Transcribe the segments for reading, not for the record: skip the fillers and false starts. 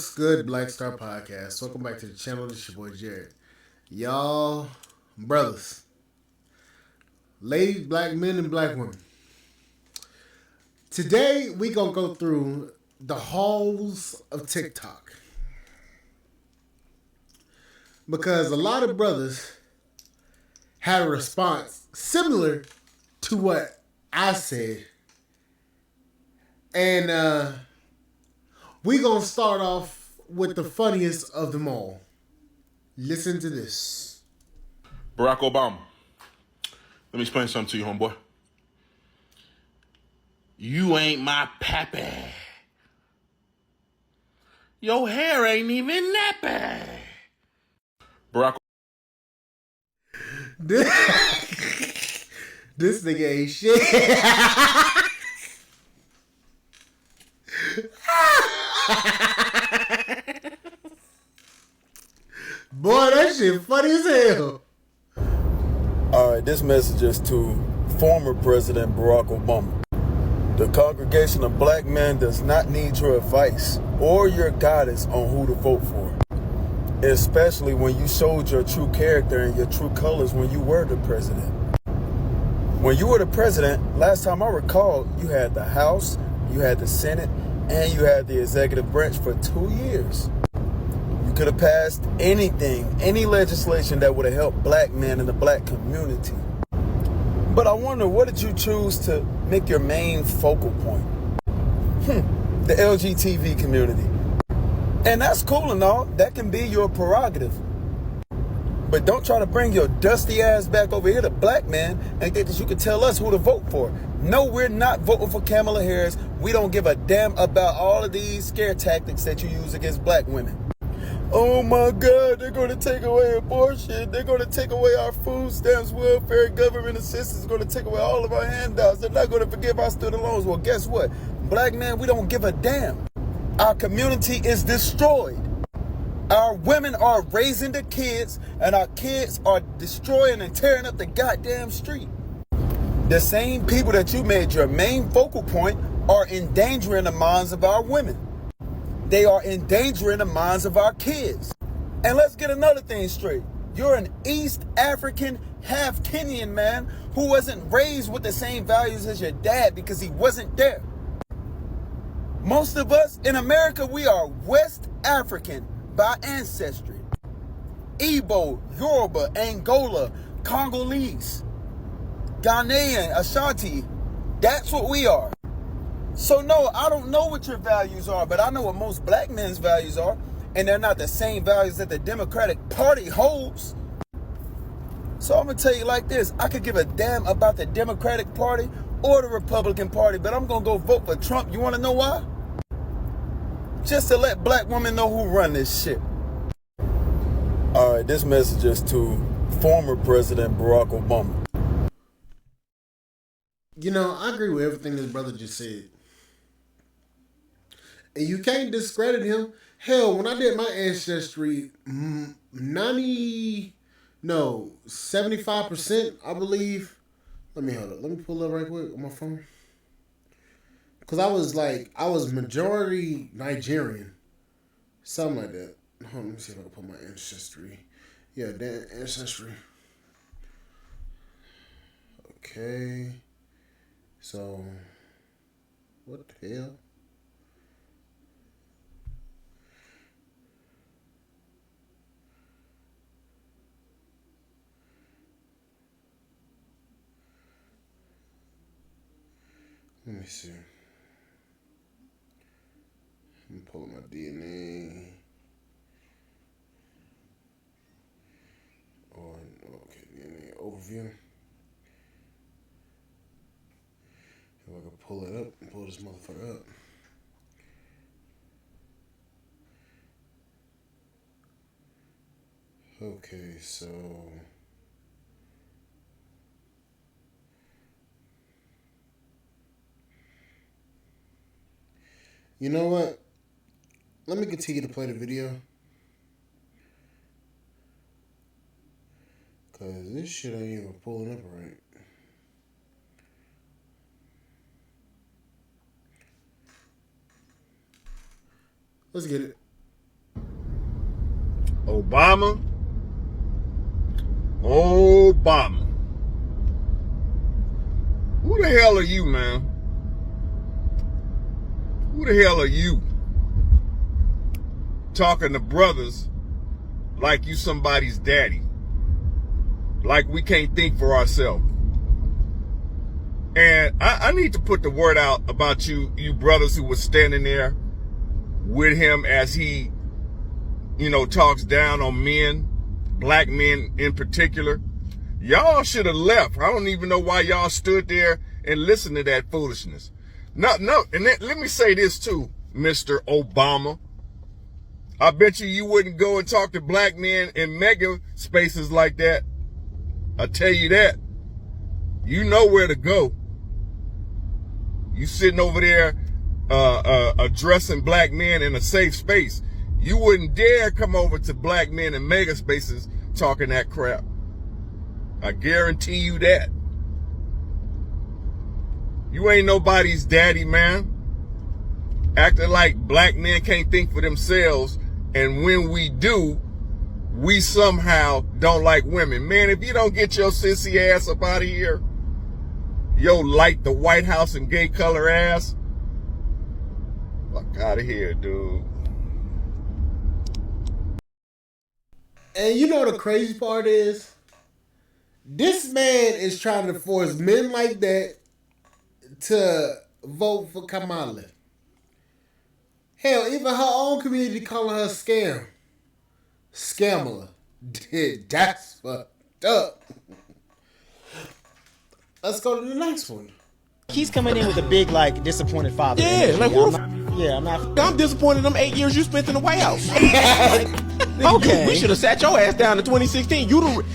What's good, Black Star Podcast? Welcome back to the channel. This your boy Jared. Y'all, brothers, ladies, black men, and black women. Today, we gonna go through the halls of TikTok. Because a lot of brothers had a response similar to what I said. And we gonna start off with the funniest of them all. Listen to this. Barack Obama. Let me explain something to you, homeboy. You ain't my pappy. Your hair ain't even nappy. Barack. This nigga ain't shit. Boy, that shit funny as hell. Alright, this message is to former President Barack Obama. The congregation of black men does not need your advice or your guidance on who to vote for. Especially when you showed your true character and your true colors when you were the president. When you were the president, last time I recall, you had the House, you had the Senate, and you had the executive branch for 2 years. You could have passed anything, any legislation that would have helped black men in the black community. But I wonder, what did you choose to make your main focal point? The LGBT community. And that's cool and all. That can be your prerogative. But don't try to bring your dusty ass back over here to black men and think that you can tell us who to vote for. No, we're not voting for Kamala Harris. We don't give a damn about all of these scare tactics that you use against black women. Oh my God, they're going to take away abortion. They're going to take away our food stamps, welfare, government assistance. They're going to take away all of our handouts. They're not going to forgive our student loans. Well, guess what? Black men, we don't give a damn. Our community is destroyed. Our women are raising the kids, and our kids are destroying and tearing up the goddamn street. The same people that you made your main focal point are endangering the minds of our women. They are endangering the minds of our kids. And let's get another thing straight. You're an East African, half Kenyan man who wasn't raised with the same values as your dad because he wasn't there. Most of us in America, we are West African by ancestry. Igbo, Yoruba, Angola, Congolese, Ghanaian, Ashanti. That's what we are. So no, I don't know what your values are, but I know what most black men's values are, and they're not the same values that the Democratic Party holds. So I'm gonna tell you like this, I could give a damn about the Democratic Party or the Republican Party, but I'm gonna go vote for Trump. You wanna know why? Just to let black women know who run this shit. Alright, this message is to former President Barack Obama. You know, I agree with everything this brother just said. And you can't discredit him. Hell, when I did my ancestry, 75%, I believe. Let me hold up. Let me pull up right quick on my phone. Because I was majority Nigerian. Something like that. Hold on, let me see if I can put my ancestry. Yeah, that ancestry. Okay. So, what the hell? Let me see. I'm pulling my DNA. Okay, DNA overview. If I can pull it up and pull this motherfucker up. Okay, so you know what? Let me continue to play the video. Cause this shit ain't even pulling up right. Let's get it. Obama. Obama. Who the hell are you, man? Who the hell are you? Talking to brothers like you somebody's daddy. Like we can't think for ourselves. And I need to put the word out about you brothers who were standing there with him as he, talks down on men, black men in particular. Y'all should have left. I don't even know why y'all stood there and listened to that foolishness. No, and let me say this too, Mr. Obama. I bet you wouldn't go and talk to black men in mega spaces like that. I tell you that. You know where to go. You sitting over there addressing black men in a safe space. You wouldn't dare come over to black men in mega spaces talking that crap. I guarantee you that. You ain't nobody's daddy, man. Acting like black men can't think for themselves, and when we do, we somehow don't like women. Man, if you don't get your sissy ass up out of here, yo light the White House and gay color ass, fuck out of here, dude. And you know the crazy part is, this man is trying to force men like that to vote for Kamala. Hell, even her own community calling her Scamala. That's fucked up. Let's go to the next one. He's coming in with a big, disappointed father. Yeah, energy. like, I'm not. I'm disappointed in them 8 years you spent in the White House. Okay. We should have sat your ass down in 2016.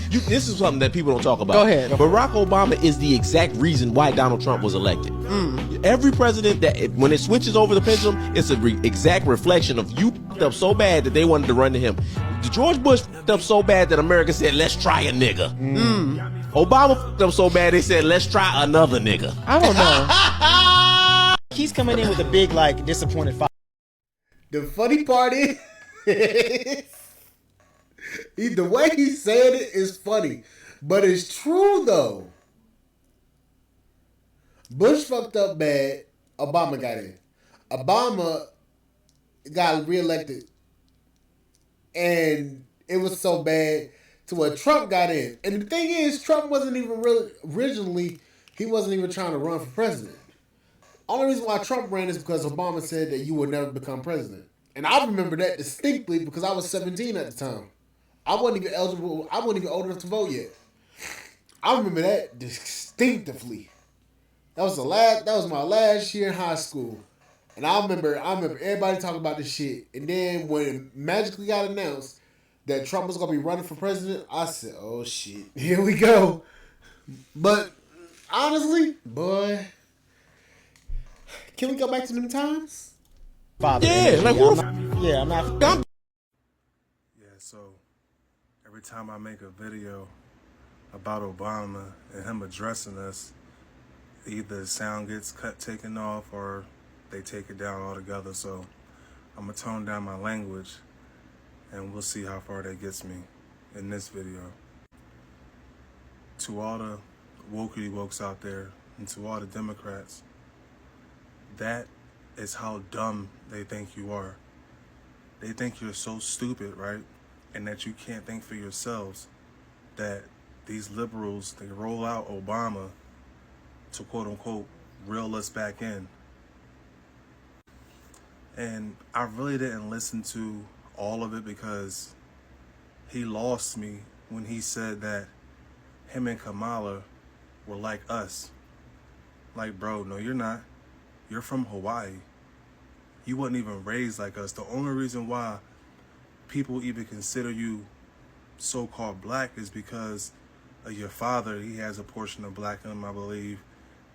This is something that people don't talk about. Go ahead. Barack Obama is the exact reason why Donald Trump was elected. Every president when it switches over the pendulum, it's an exact reflection of you f***ed up so bad that they wanted to run to him. George Bush f***ed up so bad that America said, let's try a nigga. Obama f***ed up so bad they said, let's try another nigga. I don't know. He's coming in with a big, disappointed father. The funny part is, the way he said it is funny, but it's true though. Bush fucked up bad. Obama got in. Obama got reelected, and it was so bad to where Trump got in. And the thing is, Trump wasn't even really originally. He wasn't even trying to run for president. Only reason why Trump ran is because Obama said that you would never become president. And I remember that distinctly because I was 17 at the time. I wasn't even eligible. I wasn't even old enough to vote yet. I remember that distinctively. That was my last year in high school. And I remember everybody talking about this shit. And then when it magically got announced that Trump was gonna be running for president, I said, oh shit, here we go. But honestly, boy, can we go back to them times? Father. Yeah, I'm not. Yeah, so every time I make a video about Obama and him addressing us, either the sound gets taken off or they take it down altogether. So I'm gonna tone down my language and we'll see how far that gets me in this video. To all the wokey wokes out there and to all the Democrats, that is how dumb they think you are. They think you're so stupid, right? And that you can't think for yourselves, that these liberals, they roll out Obama to quote unquote reel us back in. And I really didn't listen to all of it because he lost me when he said that him and Kamala were like us. Like, bro, no, you're not. You're from Hawaii. You wasn't even raised like us. The only reason why people even consider you so-called black is because of your father. He has a portion of black in him, I believe.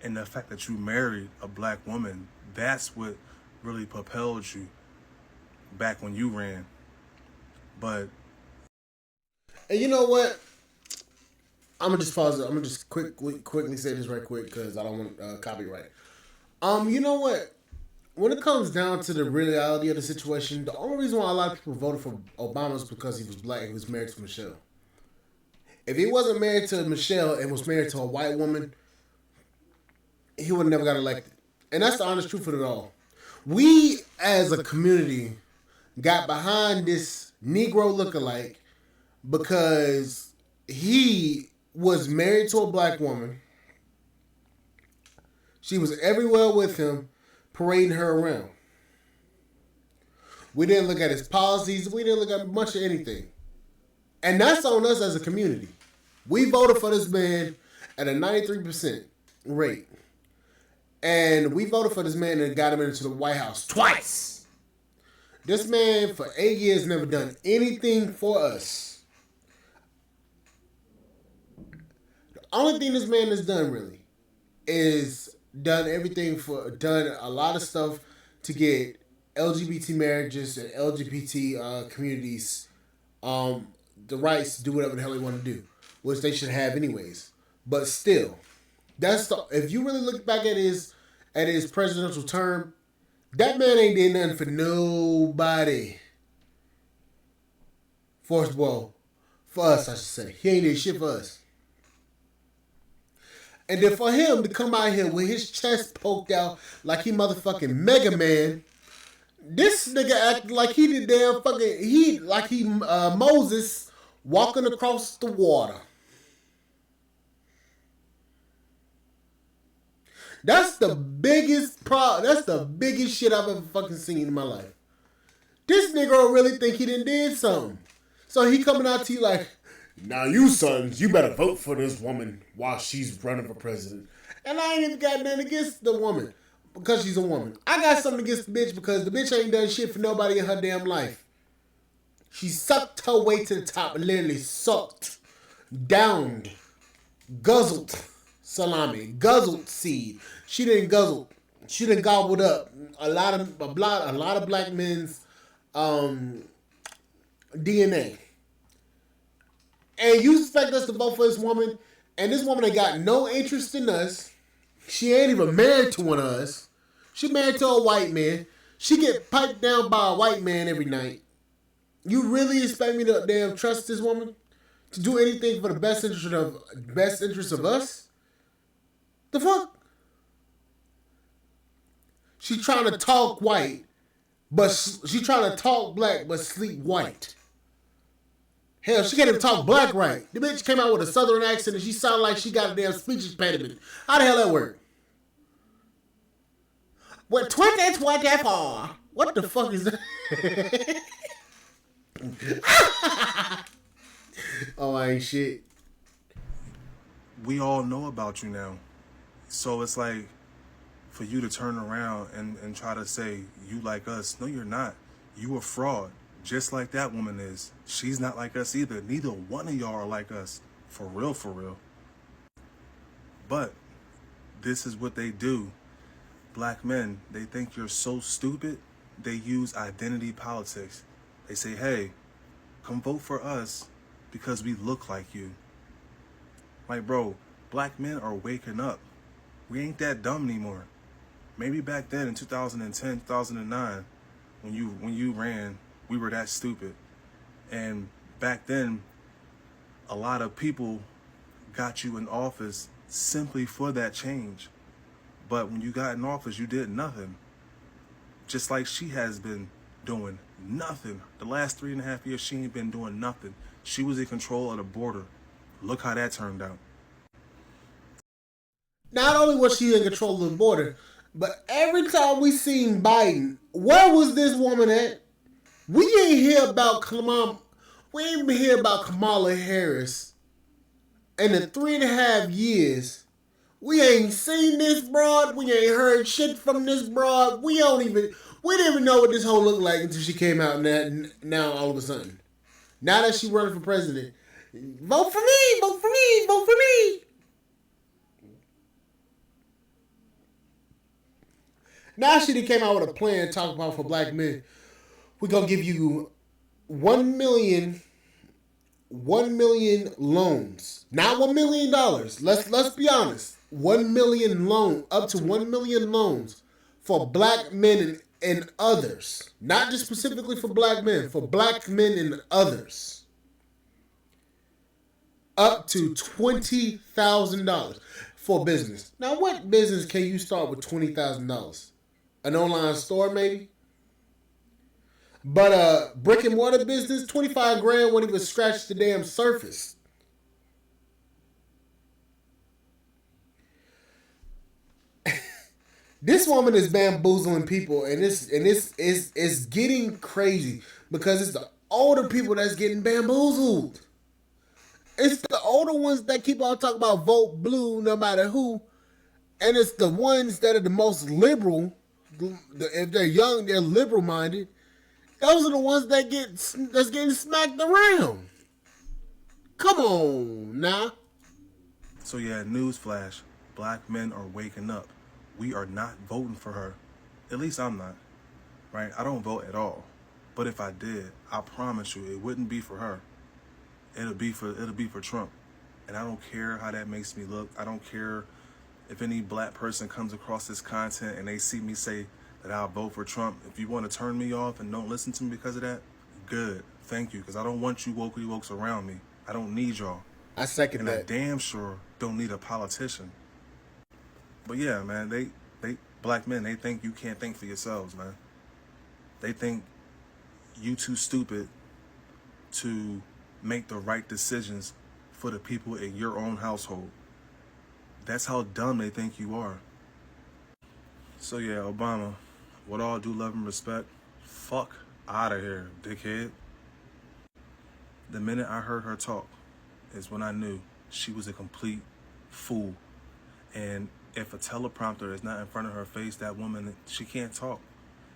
And the fact that you married a black woman, that's what really propelled you back when you ran. But and you know what? I'm gonna just pause it. I'm gonna just quickly say this right quick because I don't want copyright. You know what? when it comes down to the reality of the situation, the only reason why a lot of people voted for Obama is because he was black. He was married to Michelle. If he wasn't married to Michelle and was married to a white woman, he would have never got elected. And that's the honest truth of it all. We, as a community, got behind this Negro lookalike because he was married to a black woman. She was everywhere with him, parading her around. We didn't look at his policies. We didn't look at much of anything. And that's on us as a community. We voted for this man at a 93% rate. And we voted for this man and got him into the White House twice. This man, for 8 years, never done anything for us. The only thing this man has done, really, is done a lot of stuff to get LGBT marriages and LGBT communities the rights to do whatever the hell they want to do, which they should have anyways. But still, if you really look back at his presidential term, that man ain't did nothing for nobody. For us, I should say. He ain't did shit for us. And then for him to come out here with his chest poked out like he motherfucking Mega Man, this nigga act like he the damn fucking, Moses walking across the water. That's the biggest shit I've ever fucking seen in my life. This nigga really think he done did something. So he coming out to you like, now you sons, you better vote for this woman while she's running for president. And I ain't even got nothing against the woman because she's a woman. I got something against the bitch because the bitch ain't done shit for nobody in her damn life. She sucked her way to the top, literally sucked, downed, guzzled salami, guzzled seed. She didn't guzzle. She done gobbled up a lot of black men's DNA. And you expect us to vote for this woman, and this woman ain't got no interest in us. She ain't even married to one of us. She married to a white man. She get piped down by a white man every night. You really expect me to damn trust this woman to do anything for the best interest of us? The fuck? She trying to talk white, but she trying to talk black, but sleep white. Hell, she can't even talk black right. The bitch came out with a southern accent and she sounded like she got a damn speech impediment. How the hell that work? What 2024? What the fuck is that? Oh, I ain't shit. We all know about you now. So it's like, for you to turn around and try to say, you like us. No, you're not. You a fraud. Just like that woman is. She's not like us either. Neither one of y'all are like us. For real, for real. But this is what they do. Black men, they think you're so stupid, they use identity politics. They say, hey, come vote for us because we look like you. Like, bro, black men are waking up. We ain't that dumb anymore. Maybe back then in 2010, 2009, when you ran, we were that stupid. And back then, a lot of people got you in office simply for that change. But when you got in office, you did nothing. Just like she has been doing nothing. The last 3.5 years, she ain't been doing nothing. She was in control of the border. Look how that turned out. Not only was she in control of the border, but every time we seen Biden, where was this woman at? We ain't hear about Kamala. We ain't been hear about Kamala Harris in the 3.5 years. We ain't seen this broad. We ain't heard shit from this broad. We didn't even know what this whole looked like until she came out now all of a sudden. Now that she running for president, vote for me, vote for me, vote for me. Now she done came out with a plan talking about for black men. We're gonna give you 1 million loans. Not $1 million. Let's be honest. 1 million loan, up to 1 million loans for black men and others, not just specifically for black men, for black men and others, up to $20,000 for business. Now, what business can you start with $20,000? An online store, maybe? But a brick and mortar business, 25 grand won't even scratch the damn surface. This woman is bamboozling people, and it's getting crazy because it's the older people that's getting bamboozled. It's the older ones that keep on talking about vote blue no matter who, and it's the ones that are the most liberal. If they're young, they're liberal minded. Those are the ones that's getting smacked around. Come on now. So yeah, newsflash, black men are waking up. We are not voting for her. At least I'm not, right? I don't vote at all. But if I did, I promise you, it wouldn't be for her. It'll be for Trump. And I don't care how that makes me look. I don't care if any black person comes across this content and they see me say that I'll vote for Trump. If you want to turn me off and don't listen to me because of that, good. Thank you. Because I don't want you wokey wokes around me. I don't need y'all. I second And I that. damn sure don't need a politician. But yeah, man, they black men, they think you can't think for yourselves, man. They think you too stupid to make the right decisions for the people in your own household. That's how dumb they think you are. So yeah, Obama, with all due love and respect, fuck out of here, dickhead. The minute I heard her talk is when I knew she was a complete fool. And if a teleprompter is not in front of her face, that woman, she can't talk.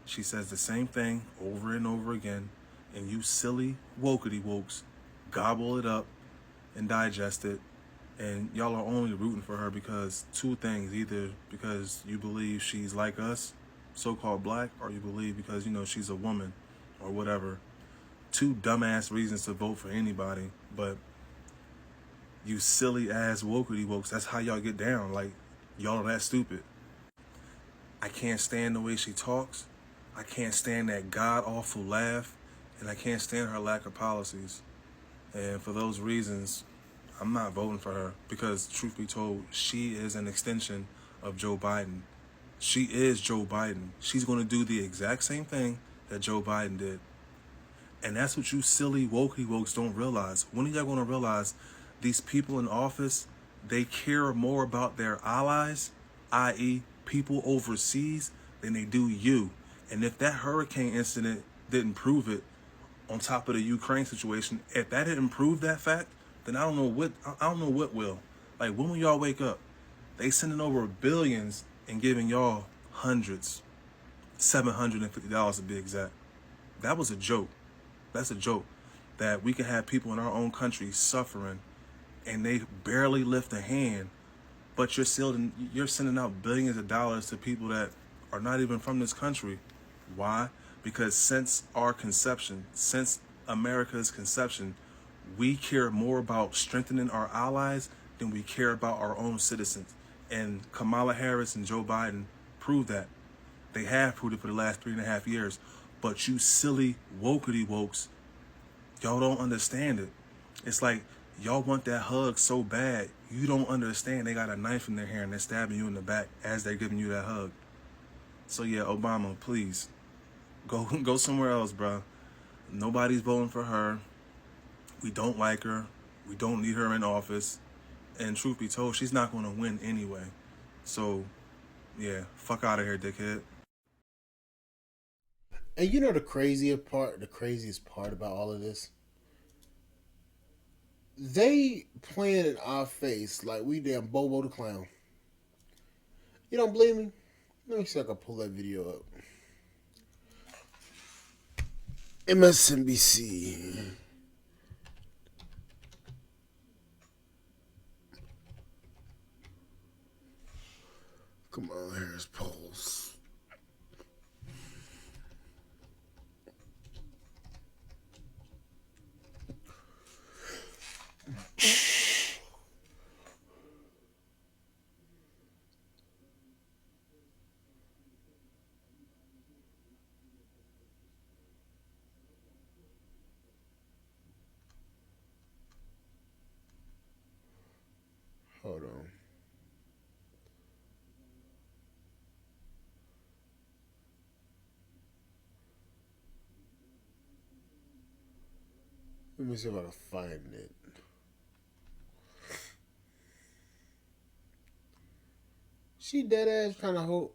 She says the same thing over and over again, and you silly wokety wokes gobble it up and digest it, and y'all are only rooting for her because two things: either because you believe she's like us, so-called black, or you believe because, you know, she's a woman or whatever. Two dumbass reasons to vote for anybody, but you silly ass wokety wokes, that's how y'all get down. Like, y'all are that stupid. I can't stand the way she talks. I can't stand that god-awful laugh. And I can't stand her lack of policies. And for those reasons, I'm not voting for her. Because, truth be told, she is an extension of Joe Biden. She is Joe Biden. She's going to do the exact same thing that Joe Biden did. And that's what you silly wokey wokes don't realize. When are y'all going to realize these people in office, they care more about their allies, i.e. people overseas, than they do you? And if that hurricane incident didn't prove it, on top of the Ukraine situation, if that didn't prove that fact, then I don't know what will. Like, when will y'all wake up? They sending over billions and giving y'all hundreds, $750 to be exact. That was a joke. That's a joke. That we can have people in our own country suffering and they barely lift a hand, but you're sending out billions of dollars to people that are not even from this country. Why? Because since our conception, since America's conception, we care more about strengthening our allies than we care about our own citizens. And Kamala Harris and Joe Biden prove that. They have proved it for the last 3.5 years. But you silly wokety wokes, y'all don't understand it. It's like y'all want that hug so bad, you don't understand they got a knife in their hand and they're stabbing you in the back as they're giving you that hug. So yeah, Obama, please, go somewhere else, bro. Nobody's voting for her. We don't like her. We don't need her in office. And truth be told, she's not going to win anyway. So, yeah, fuck out of here, dickhead. And you know the craziest part about all of this? They playing in our face like we damn Bobo the Clown. You don't believe me? Let me see if I can pull that video up. MSNBC. Come on, here's polls. Hold on. Let me see if I can find it. She dead ass trying to hold.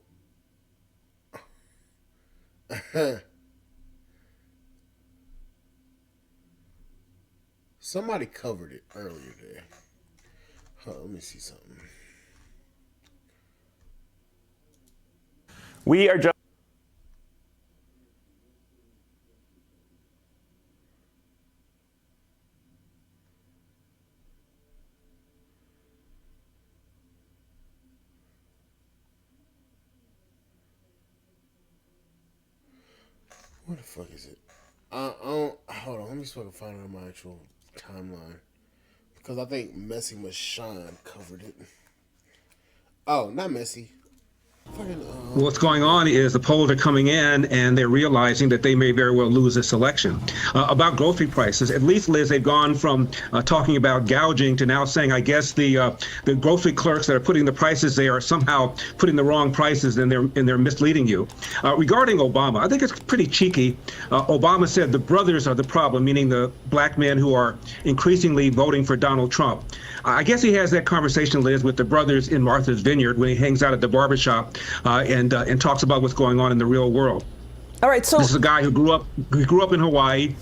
Somebody covered it earlier there. Let me see something. We are just. Where the fuck is it? Hold on. Let me see if I can find it on my actual timeline. Because I think Messy Mashawn covered it. Oh, not Messy. What's going on is the polls are coming in and they're realizing that they may very well lose this election. About grocery prices, at least, Liz, they've gone from talking about gouging to now saying, I guess the grocery clerks that are putting the prices there are somehow putting the wrong prices and they're misleading you. Regarding Obama, I think it's pretty cheeky. Obama said the brothers are the problem, meaning the black men who are increasingly voting for Donald Trump. I guess he has that conversation, Liz, with the brothers in Martha's Vineyard when he hangs out at the barbershop and talks about what's going on in the real world. All right, so this is a guy who grew up in Hawaii.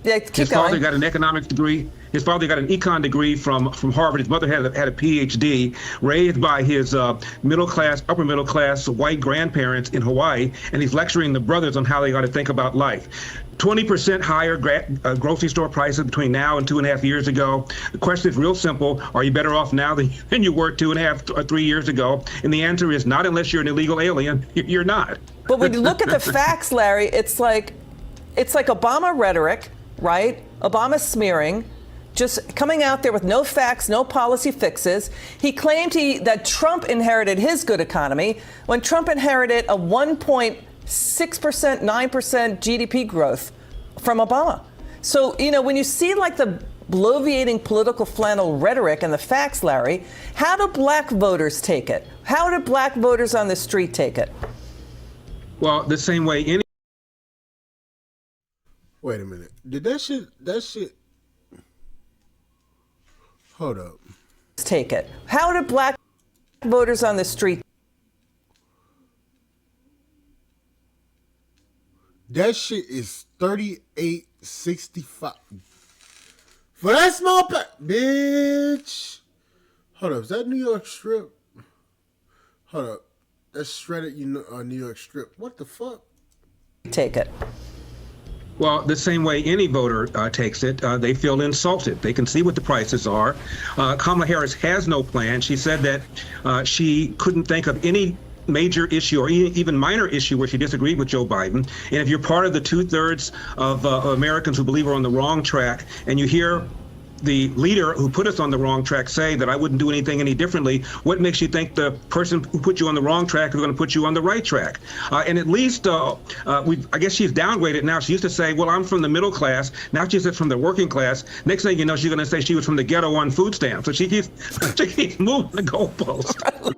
Yeah, keep His going. father got an economics degree. His father got an econ degree from Harvard. His mother had a PhD, raised by his upper middle class white grandparents in Hawaii, and he's lecturing the brothers on how they got to think about life. 20% higher grocery store prices between now and 2.5 years ago. The question is real simple. Are you better off now than you were 2.5 or 3 years ago? And the answer is not unless you're an illegal alien. You're not. But when you look at the facts, Larry, it's like Obama rhetoric, right? Obama smearing, just coming out there with no facts, no policy fixes. He claimed that Trump inherited his good economy when Trump inherited a 1.6%, 9% GDP growth from Obama. So, when you see like the bloviating political flannel rhetoric and the facts, Larry, how do black voters take it? How do black voters on the street take it? Well, the same way any. Wait a minute. Did that shit. Hold up. Take it. How do black voters on the street? That shit is 38.65 for that small pack, bitch. Hold up, is that New York Strip? Hold up, that's shredded. New York Strip. What the fuck? Take it. Well, the same way any voter takes it, they feel insulted. They can see what the prices are. Kamala Harris has no plan. She said that she couldn't think of any major issue or even minor issue where she disagreed with Joe Biden. And if you're part of the 2/3 of Americans who believe we're on the wrong track, and you hear the leader who put us on the wrong track say that I wouldn't do anything any differently, what makes you think the person who put you on the wrong track is going to put you on the right track? And at least, I guess she's downgraded now. She used to say, well, I'm from the middle class. Now she says from the working class. Next thing you know, she's going to say she was from the ghetto on food stamps. So she keeps moving the goalposts.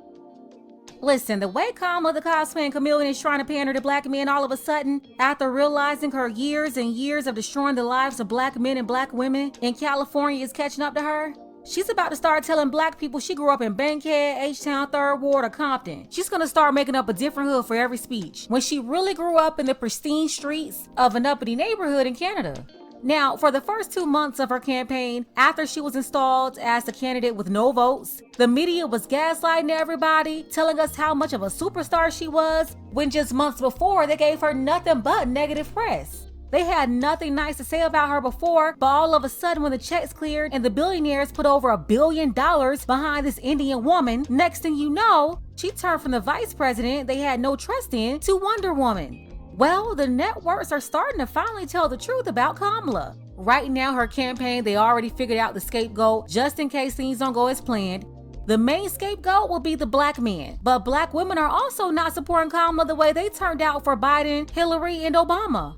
Listen, the way Kamala the cosplaying chameleon is trying to pander to black men all of a sudden, after realizing her years and years of destroying the lives of black men and black women in California is catching up to her, she's about to start telling black people she grew up in Bankhead, H-Town, 3rd Ward, or Compton. She's gonna start making up a different hood for every speech, when she really grew up in the pristine streets of an uppity neighborhood in Canada. Now, for the first 2 months of her campaign, after she was installed as the candidate with no votes, the media was gaslighting everybody, telling us how much of a superstar she was, when just months before they gave her nothing but negative press. They had nothing nice to say about her before, but all of a sudden when the checks cleared and the billionaires put over $1 billion behind this Indian woman, next thing you know, she turned from the vice president they had no trust in to Wonder Woman. Well, the networks are starting to finally tell the truth about Kamala. Right now, her campaign, they already figured out the scapegoat just in case things don't go as planned. The main scapegoat will be the black men, but black women are also not supporting Kamala the way they turned out for Biden, Hillary, and Obama.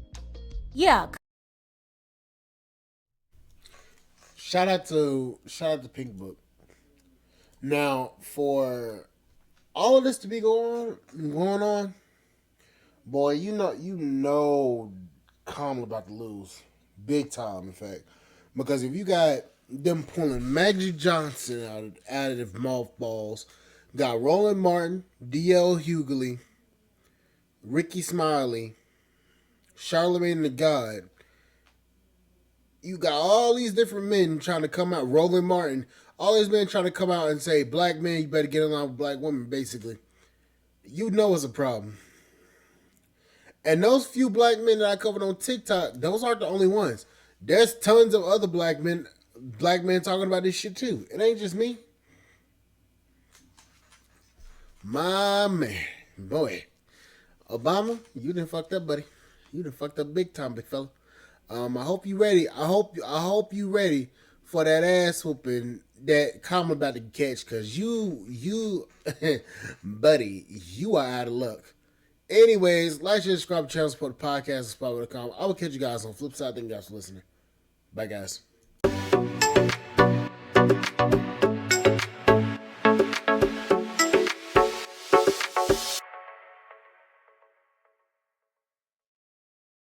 Yeah. Shout out to Pink Book. Now, for all of this to be going on, boy, you know, Kamala about to lose, big time, in fact, because if you got them pulling Magic Johnson out of the mothballs, got Roland Martin, D.L. Hughley, Ricky Smiley, Charlemagne the God. You got all these different men trying to come out. Roland Martin, all these men trying to come out and say, black men, you better get along with black women, basically. You know it's a problem. And those few black men that I covered on TikTok, those aren't the only ones. There's tons of other black men talking about this shit too. It ain't just me. My man. Boy. Obama, you done fucked up, buddy. You done fucked up big time, big fella. I hope you ready. I hope you ready for that ass whooping that Kamala about to catch, cause you buddy, you are out of luck. Anyways, like, share, subscribe to the channel, support the podcast, and spot.com. I will catch you guys on the flip side. Thank you guys for listening. Bye, guys.